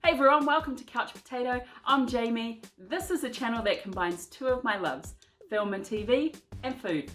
Hey everyone, welcome to Couch Potato. I'm Jamie. This is a channel that combines two of my loves, film and TV, and food.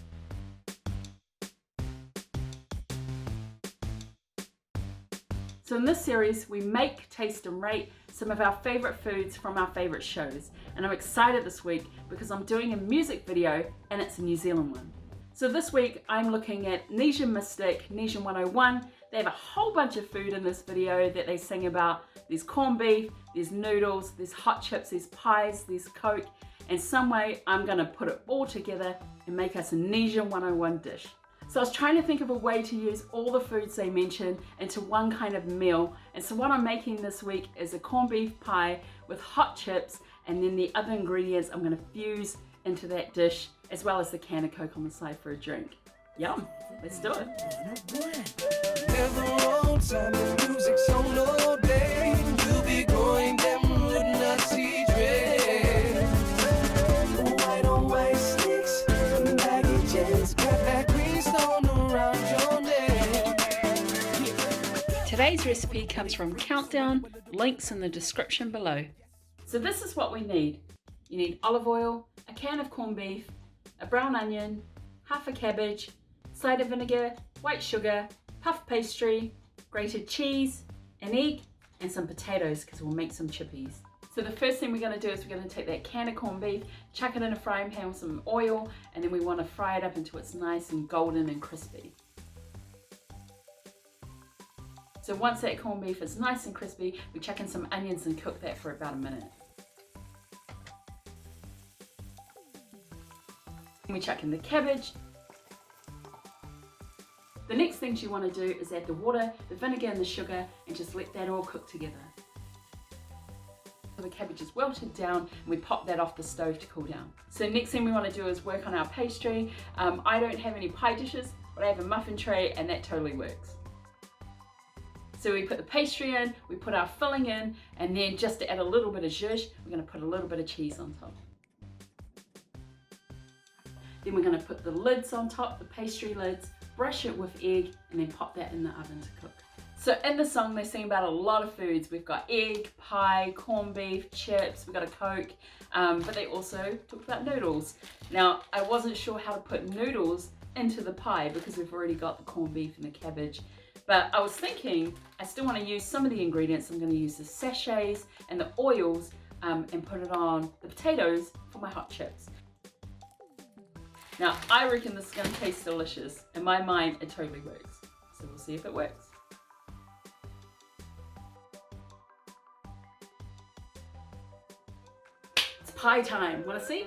So in this series, we make, taste and rate some of our favorite foods from our favorite shows. And I'm excited this week because I'm doing a music video and it's a New Zealand one. So this week I'm looking at Nesian Mystik, Nesian 101. They have a whole bunch of food in this video that they sing about. There's corned beef, there's noodles, there's hot chips, there's pies, there's Coke. And some way I'm gonna put it all together and make us a Nesian 101 dish. So I was trying to think of a way to use all the foods they mentioned into one kind of meal. And so what I'm making this week is a corned beef pie with hot chips, and then the other ingredients I'm gonna fuse into that dish, as well as the can of Coke on the side for a drink. Yum, let's do it. Today's recipe comes from Countdown, links in the description below. So this is what we need. You need olive oil, a can of corned beef, a brown onion, half a cabbage, cider vinegar, white sugar, puff pastry, grated cheese, an egg, and some potatoes because we'll make some chippies. So the first thing we're going to do is we're going to take that can of corned beef, chuck it in a frying pan with some oil, and then we want to fry it up until it's nice and golden and crispy. So once that corned beef is nice and crispy, we chuck in some onions and cook that for about a minute. We chuck in the cabbage. The next things you want to do is add the water, the vinegar and the sugar, and just let that all cook together. So the cabbage is wilted down and we pop that off the stove to cool down. So next thing we want to do is work on our pastry. I don't have any pie dishes, but I have a muffin tray and that totally works. So we put the pastry in, we put our filling in, and then just to add a little bit of zhuzh, we're going to put a little bit of cheese on top. Then we're going to put the lids on top, the pastry lids, brush it with egg, and then pop that in the oven to cook. So in the song they sing about a lot of foods. We've got egg, pie, corned beef, chips, we've got a Coke, but they also talked about noodles. Now I wasn't sure how to put noodles into the pie because we've already got the corned beef and the cabbage. But I was thinking I still want to use some of the ingredients. I'm going to use the sachets and the oils and put it on the potatoes for my hot chips. Now, I reckon this is going to taste delicious. In my mind, it totally works. So we'll see if it works. It's pie time. Want to see?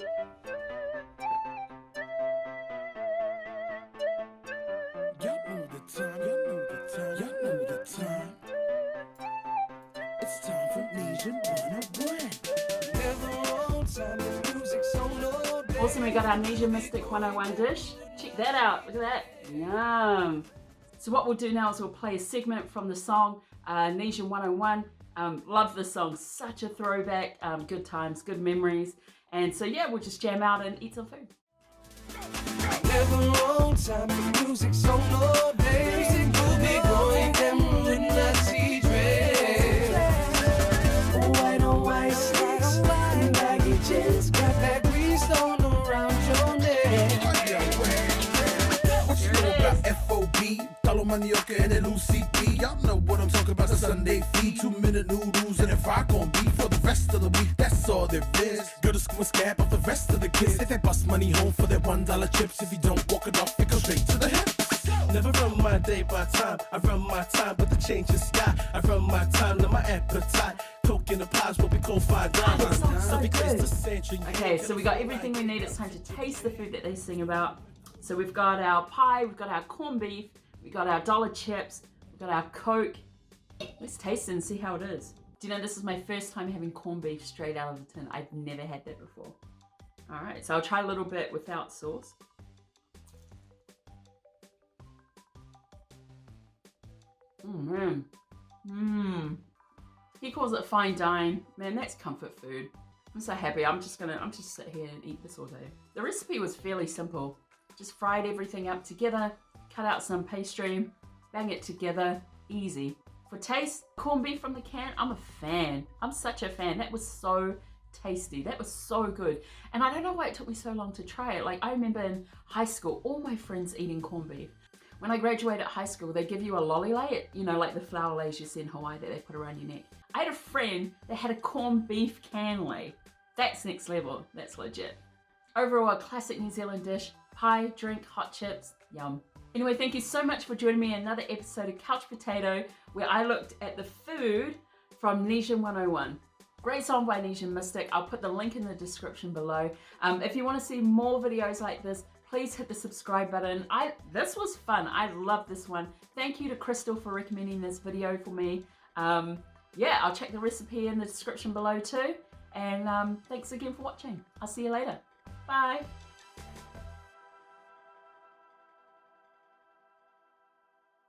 It's time for Nesian 101. Also, we got our Nesian Mystik 101 dish. Check that out. Look at that. Yum. So what we'll do now is we'll play a segment from the song Nesian 101. Love this song. Such a throwback. Good times, good memories. And so yeah, we'll just jam out and eat some food. Never on time for music, so no days. We'll be going them with Nazi dress. White on white sticks, baggy jeans, got that green stone around your neck. What you know about FOB? Talo manioca and LUCP. Y'all know what I'm talking about. The Sunday feed, 2-minute noodles and a fry corned beef for the rest of the week. That's all there is. Go to school and scab off the rest of the kids. If they bust money home for their $1 chips, if you don't walk it off, it goes straight to the hips. Never run my day by time. I run my time, but the change is sky. I run my time, let my appetite. Coke in the pies, what we call $5. Okay, so we got everything we need. It's time to taste the food that they sing about. So we've got our pie, we've got our corned beef, we've got our dollar chips, we've got our Coke. Let's taste it and see how it is. Do you know this is my first time having corned beef straight out of the tin? I've never had that before. All right, so I'll try a little bit without sauce. Man. He calls it fine dine. Man, that's comfort food. I'm so happy. I'm just sit here and eat this all day. The recipe was fairly simple. Just fried everything up together, cut out some pastry, bang it together, easy. For taste, corned beef from the can, I'm a fan. I'm such a fan. That was so tasty. That was so good. And I don't know why it took me so long to try it. Like, I remember in high school, all my friends eating corned beef. When I graduated high school, they give you a lolly lei, you know, like the flower leis you see in Hawaii that they put around your neck. I had a friend that had a corned beef can lei. That's next level. That's legit. Overall, a classic New Zealand dish. Pie, drink, hot chips, yum. Anyway, thank you so much for joining me in another episode of Couch Potato, where I looked at the food from Nesian 101. Great song by Nesian Mystik. I'll put the link in the description below. If you want to see more videos like this, please hit the subscribe button. This was fun. I love this one. Thank you to Crystal for recommending this video for me. Yeah, I'll check the recipe in the description below too. And thanks again for watching. I'll see you later. Bye.